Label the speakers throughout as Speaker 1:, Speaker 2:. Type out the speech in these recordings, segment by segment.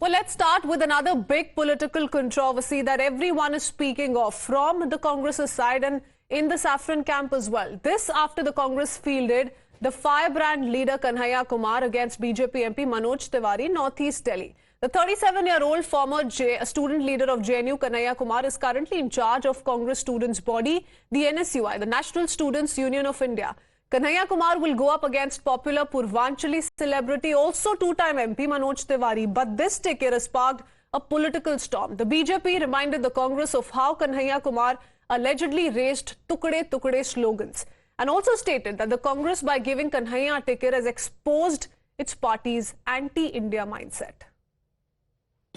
Speaker 1: Well, let's start with another big political controversy that everyone is speaking of from the Congress's side and in the Saffron camp as well. This after the Congress fielded the firebrand leader Kanhaiya Kumar against BJP MP Manoj Tiwari, Northeast Delhi. The 37-year-old former student leader of JNU, Kanhaiya Kumar, is currently in charge of Congress students' body, the NSUI, the National Students Union of India. Kanhaiya Kumar will go up against popular Purvanchali celebrity, also two-time MP Manoj Tiwari. But this ticket has sparked a political storm. The BJP reminded the Congress of how Kanhaiya Kumar allegedly raised "Tukde Tukde" slogans and also stated that the Congress, by giving Kanhaiya a ticket, has exposed its party's anti-India mindset.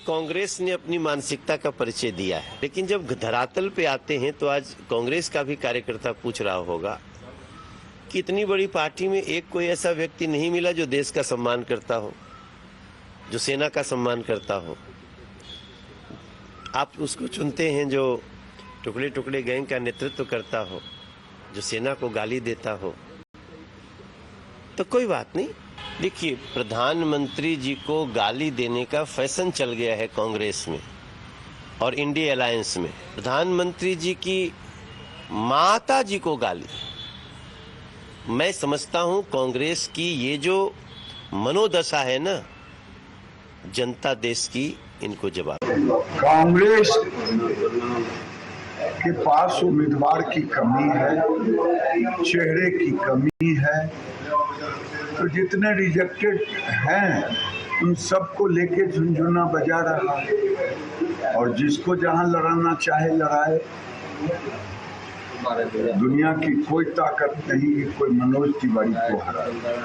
Speaker 2: Congress ने अपनी मानसिकता का परिचय दिया है, लेकिन जब धरातल पे आते हैं तो आज कांग्रेस का भी कार्यकर्ता पूछ रहा होगा कि इतनी बड़ी पार्टी में एक कोई ऐसा व्यक्ति नहीं मिला जो देश का सम्मान करता हो, जो सेना का सम्मान करता हो। आप उसको चुनते हैं जो टुकड़े टुकड़े गैंग का नेतृत्व करता हो, जो सेना को गाली देता हो। तो कोई बात नहीं। देखिए, प्रधानमंत्री जी को गाली देने का फैशन चल गया है कांग्रेस में और इंडिया अलायंस में। प्रधानमंत्री जी की माता जी को गाली, मैं समझता हूं कांग्रेस की ये जो मनोदशा है ना, जनता देश की इनको जवाब।
Speaker 3: कांग्रेस के पास उम्मीदवार की कमी है, चेहरे की कमी है, तो जितने रिजेक्टेड हैं उन सबको लेके झुनझुना बजा रहा है और जिसको जहां लड़ाना चाहे लड़ाए। दुनिया की कोई ताकत नहीं कि कोई मनोज तिवारी को हराए।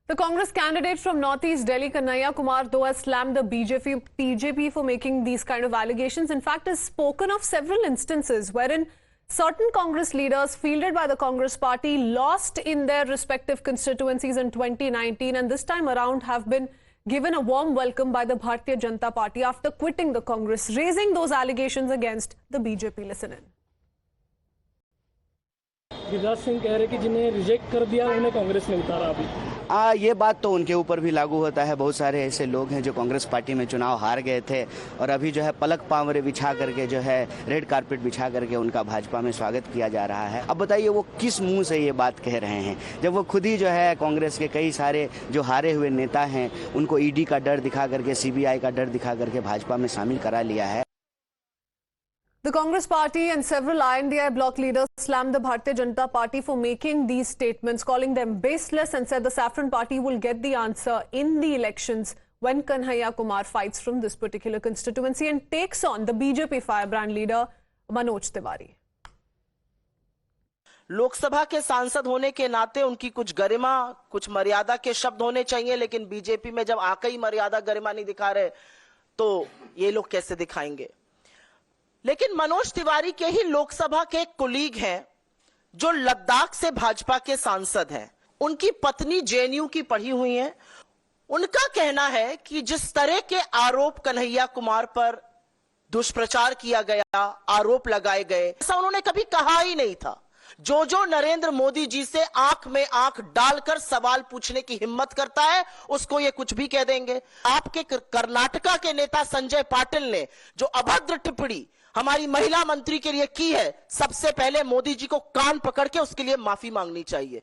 Speaker 1: The Congress candidate from Northeast Delhi, Kanhaiya Kumar, though, has slammed the BJP for making these kind of allegations. In fact, has spoken of several instances wherein certain Congress leaders fielded by the Congress party lost in their respective constituencies in 2019 and this time around have been given a warm welcome by the Bharatiya Janata Party after quitting the Congress, raising those allegations against the BJP. Listen in.
Speaker 4: Giriraj Singh कह रहे कि जिन्हें reject कर दिया उन्हें कांग्रेस ने उतारा अभी।
Speaker 5: ये बात तो उनके ऊपर भी लागू होता है। बहुत सारे ऐसे लोग हैं जो कांग्रेस पार्टी में चुनाव हार गए थे और अभी जो है पलक पावरे बिछा करके जो है रेड कारपेट बिछा करके उनका भाजपा में स्वागत किया जा रहा है। अब बताइए वो किस मुंह से ये बात कह रहे हैं, जब वो खुद ही जो है कांग्रेस के कई सारे जो हारे हुए नेता हैं उनको ईडी का डर दिखा करके, सीबीआई का डर दिखा करके भाजपा में शामिल करा लिया है।
Speaker 1: The Congress party and several INDI bloc leaders slammed the Bharatiya Janata Party for making these statements, calling them baseless, and said the Saffron Party will get the answer in the elections when Kanhaiya Kumar fights from this particular constituency and takes on the BJP firebrand leader Manoj Tiwari.
Speaker 6: Lok Sabha के सांसद होने के नाते उनकी कुछ गरिमा, कुछ मर्यादा के शब्द होने चाहिए, लेकिन बीजेपी में जब आके ही मर्यादा गरिमा नहीं दिखा रहे तो ये लोग कैसे दिखाएंगे। लेकिन मनोज तिवारी के ही लोकसभा के एक कोलीग हैं जो लद्दाख से भाजपा के सांसद हैं। उनकी पत्नी जेएनयू की पढ़ी हुई हैं। उनका कहना है कि जिस तरह के आरोप कन्हैया कुमार पर दुष्प्रचार किया गया, आरोप लगाए गए, ऐसा उन्होंने कभी कहा ही नहीं था। जो नरेंद्र मोदी जी से आंख में आंख डालकर सवाल पूछने की हिम्मत करता है उसको ये कुछ भी कह देंगे। आपके कर्नाटका के नेता संजय पाटिल ने जो अभद्र टिप्पणी हमारी महिला मंत्री के लिए की है, सबसे पहले मोदी जी को कान पकड़ के उसके लिए माफी मांगनी चाहिए।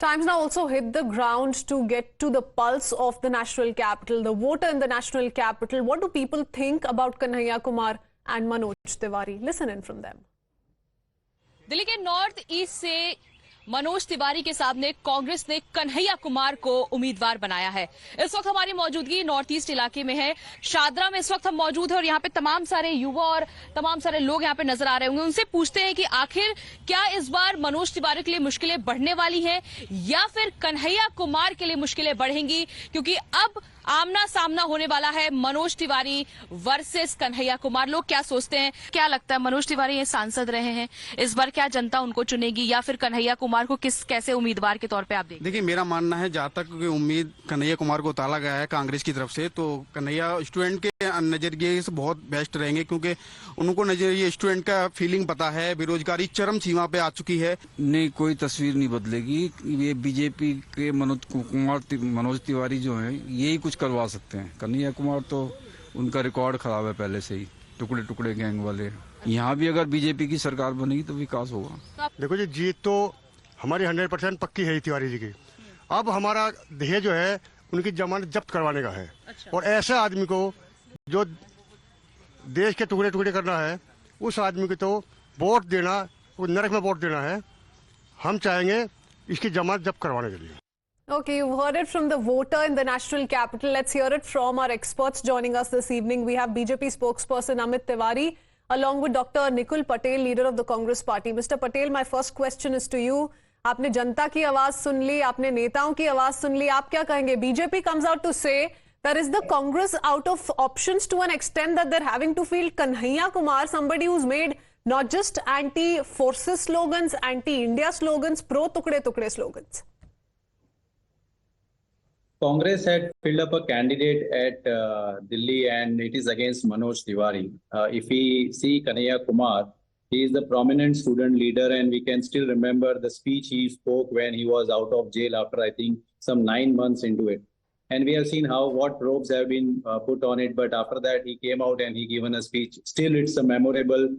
Speaker 1: Times now also hit the ground to get to the pulse of the national capital, the voter in the national capital. What do people think about Kanhaiya Kumar and Manoj Tiwari? Listen in from them.
Speaker 7: Delhi के north east से मनोज तिवारी के सामने कांग्रेस ने कन्हैया कुमार को उम्मीदवार बनाया है। इस वक्त हमारी मौजूदगी नॉर्थ ईस्ट इलाके में है, शादरा में इस वक्त हम मौजूद हैं और यहाँ पे तमाम सारे युवा और तमाम सारे लोग यहाँ पे नजर आ रहे होंगे। उनसे पूछते हैं कि आखिर क्या इस बार मनोज तिवारी के लिए मुश्किलें बढ़ने वाली हैं या फिर कन्हैया कुमार के लिए मुश्किलें बढ़ेंगी, क्योंकि अब आमना सामना होने वाला है मनोज तिवारी वर्सेस कन्हैया कुमार। लोग क्या सोचते हैं, क्या लगता है, मनोज तिवारी ये सांसद रहे हैं, इस बार क्या जनता उनको चुनेगी या फिर कन्हैया कुमार को कैसे उम्मीदवार के तौर पे आप देखिए?
Speaker 8: देखिए, मेरा मानना है जहाँ तक उम्मीद कन्हैया कुमार को टाला गया है कांग्रेस की तरफ से, तो कन्हैया स्टूडेंट के नजरिए से बहुत बेस्ट रहेंगे, क्योंकि उनको नजरिए स्टूडेंट का फीलिंग पता है, बेरोजगारी चरम सीमा पे आ चुकी है।
Speaker 9: नहीं, कोई तस्वीर नहीं बदलेगी। ये बीजेपी के मनोज तिवारी जो है यही कुछ कुछ करवा सकते हैं। कन्हैया कुमार तो उनका रिकॉर्ड खराब है पहले से ही, टुकड़े टुकड़े गैंग वाले। यहाँ भी अगर बीजेपी की सरकार बनेगी तो विकास होगा।
Speaker 10: देखो जी, जीत तो हमारी 100% पक्की है तिवारी जी की। अब हमारा ध्येय जो है उनकी जमानत जब्त करवाने का है। और ऐसे आदमी को जो देश के टुकड़े टुकड़े करना है, उस आदमी को तो वोट देना, वो नरक में वोट देना है। हम चाहेंगे इसकी जमानत जब्त करवाने के लिए।
Speaker 1: Okay, you've heard it from the voter in the national capital. Let's hear it from our experts joining us this evening. We have BJP spokesperson Amit Tiwari along with Dr. Nikul Patel, leader of the Congress party. Mr. Patel, my first question is to you. आपने जनता की आवाज सुन ली, आपने नेताओं की आवाज सुन ली, आप क्या कहेंगे? BJP comes out to say that is the Congress out of options to an extent that they're having to field Kanhaiya Kumar, somebody who's made not just anti-forces slogans, anti-India slogans, pro-tukde tukde slogans.
Speaker 11: Congress had filled up a candidate at Delhi, and it is against Manoj Tiwari. If we see Kanhaiya Kumar, he is the prominent student leader, and we can still remember the speech he spoke when he was out of jail after, I think, some 9 months into it. And we have seen what probes have been put on it. But after that, he came out and he given a speech. Still, it's a memorable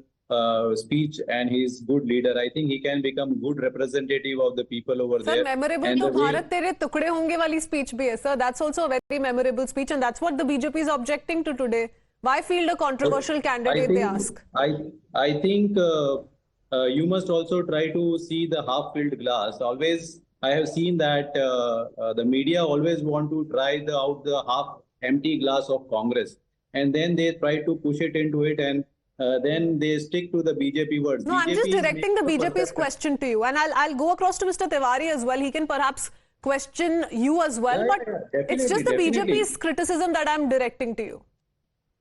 Speaker 11: speech, and he's good leader. I think he can become good representative of the people over there.
Speaker 1: Sir, memorable to Bharat Tere Tukde Honge wali speech bhi hai, sir. That's also a very memorable speech, and that's what the BJP is objecting to today. Why field a controversial candidate, they ask?
Speaker 11: I think you must also try to see the half-filled glass. Always, I have seen that the media always want to try out the half-empty glass of Congress, and then they try to push it into it, and then they stick to the BJP words.
Speaker 1: No,
Speaker 11: BJP
Speaker 1: I'm just directing the BJP's question to you, and I'll go across to Mr. Tiwari as well. He can perhaps question you as well, but it's just the BJP's criticism that I'm directing to you.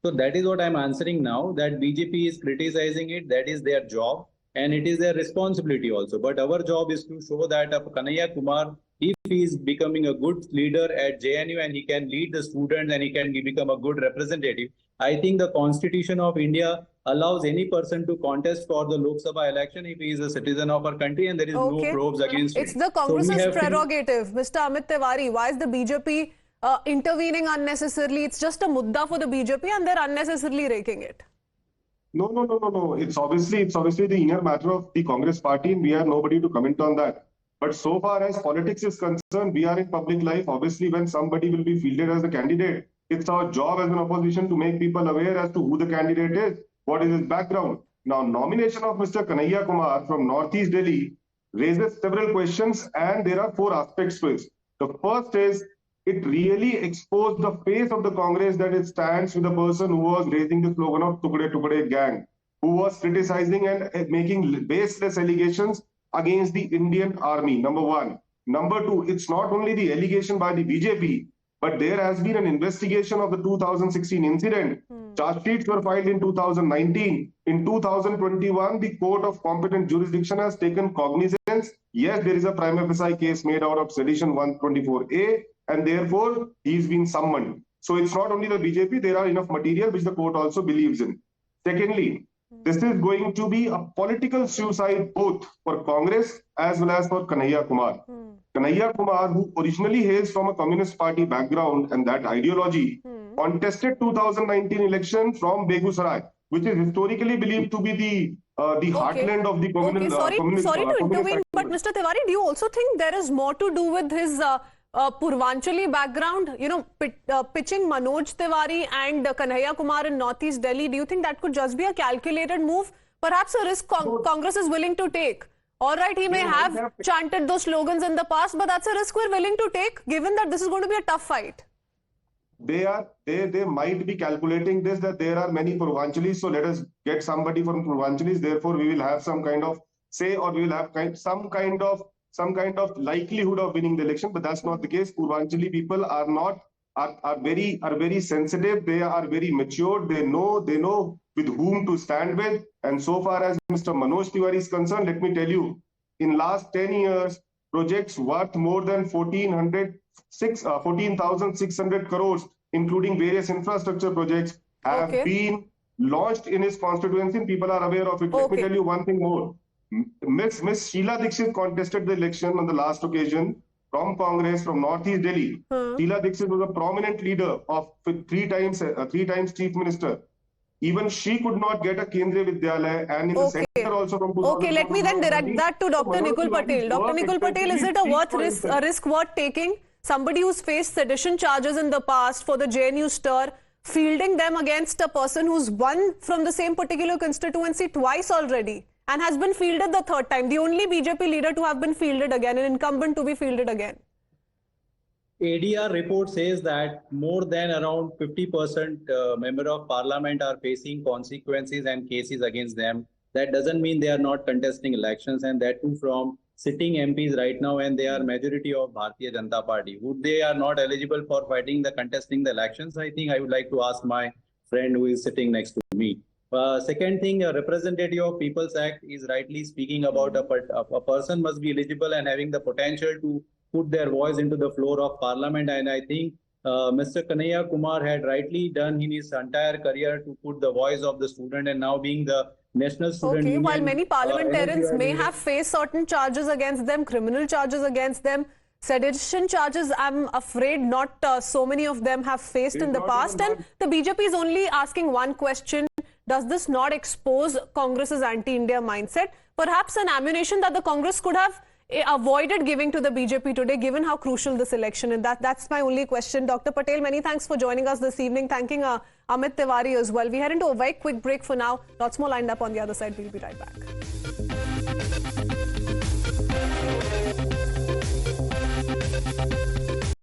Speaker 11: So that is what I'm answering now, that BJP is criticizing it. That is their job, and it is their responsibility also. But our job is to show that Kanhaiya Kumar, if he is becoming a good leader at JNU and he can lead the students and he can become a good representative, I think the Constitution of India allows any person to contest for the Lok Sabha election if he is a citizen of our country and there is no probes against
Speaker 1: It's the Congress's prerogative. Mr. Amit Tiwari, why is the BJP intervening unnecessarily? It's just a mudda for the BJP and they're unnecessarily raking it.
Speaker 12: No. It's obviously the inner matter of the Congress party, and we have nobody to comment on that. But so far as politics is concerned, we are in public life. Obviously, when somebody will be fielded as the candidate, it's our job as an opposition to make people aware as to who the candidate is, what is his background. Now, nomination of Mr. Kanhaiya Kumar from Northeast Delhi raises several questions, and there are 4 aspects to it. The first is, it really exposed the face of the Congress that it stands with the person who was raising the slogan of Tukde Tukde Gang, who was criticizing and making baseless allegations against the Indian army, number 1. Number 2, it's not only the allegation by the BJP, but there has been an investigation of the 2016 incident. Charge sheets were filed in 2019. In 2021, the Court of Competent Jurisdiction has taken cognizance. Yes, there is a prima facie case made out of Sedition 124A, and therefore he's been summoned. So it's not only the BJP, there are enough material which the court also believes in. Secondly, this is going to be a political suicide both for Congress as well as for Kanhaiya Kumar. Kanhaiya Kumar, who originally hails from a Communist Party background and that ideology, contested 2019 election from Begusarai, which is historically believed to be the heartland of the communist.
Speaker 1: Sorry to intervene, but Mr. Tiwari, do you also think there is more to do with his Purvanchali background? You know, pitching Manoj Tiwari and Kanhaiya Kumar in Northeast Delhi, do you think that could just be a calculated move? Perhaps a risk Congress is willing to take. All right, he may have chanted those slogans in the past, but that's a risk we're willing to take, given that this is going to be a tough fight.
Speaker 12: They might be calculating this, that there are many Purvanchalis, so let us get somebody from Purvanchalis. Therefore, we will have some kind of say, or we will have some kind of likelihood of winning the election. But that's not the case. Purvanchali people are very sensitive. They are very mature. They know with whom to stand with. And so far as Mr. Manoj Tiwari is concerned, let me tell you, in last 10 years, projects worth more than 14,600 crores, including various infrastructure projects, have been launched in his constituency, and people are aware of it. Let me tell you one thing more. Miss Sheila Dixit contested the election on the last occasion from Congress from Northeast Delhi. Sheila Dixit was a prominent leader of three times chief minister. Even she could not get a Kendriya Vidyalaya, and in the center also from.
Speaker 1: Okay, let me then direct that to Dr. Nikul Patel. Dr. Nikul Patel, is it a risk worth taking? Somebody who's faced sedition charges in the past for the JNU stir, fielding them against a person who's won from the same particular constituency twice already and has been fielded the third time. The only BJP leader to have been fielded again, an incumbent to be fielded again.
Speaker 11: ADR report says that more than around 50% member of parliament are facing consequences and cases against them. That doesn't mean they are not contesting elections, and that too from sitting MPs right now, and they are majority of Bharatiya Janata Party. Would they are not eligible for contesting the elections? I think I would like to ask my friend who is sitting next to me. Second thing, a representative of People's Act is rightly speaking about a person must be eligible and having the potential to put their voice into the floor of parliament. And I think Mr. Kanhaiya Kumar had rightly done in his entire career to put the voice of the student, and now being the National Student Union.
Speaker 1: While many parliamentarians may have faced certain charges against them, criminal charges against them, sedition charges, I'm afraid not so many of them have faced in the past. And the BJP is only asking one question: does this not expose Congress's anti-India mindset? Perhaps an ammunition that the Congress could have avoided giving to the BJP today, given how crucial this election is. That's my only question. Dr. Patel, many thanks for joining us this evening. Thanking Amit Tiwari as well. We head into a very quick break for now. Lots more lined up on the other side. We'll be right back.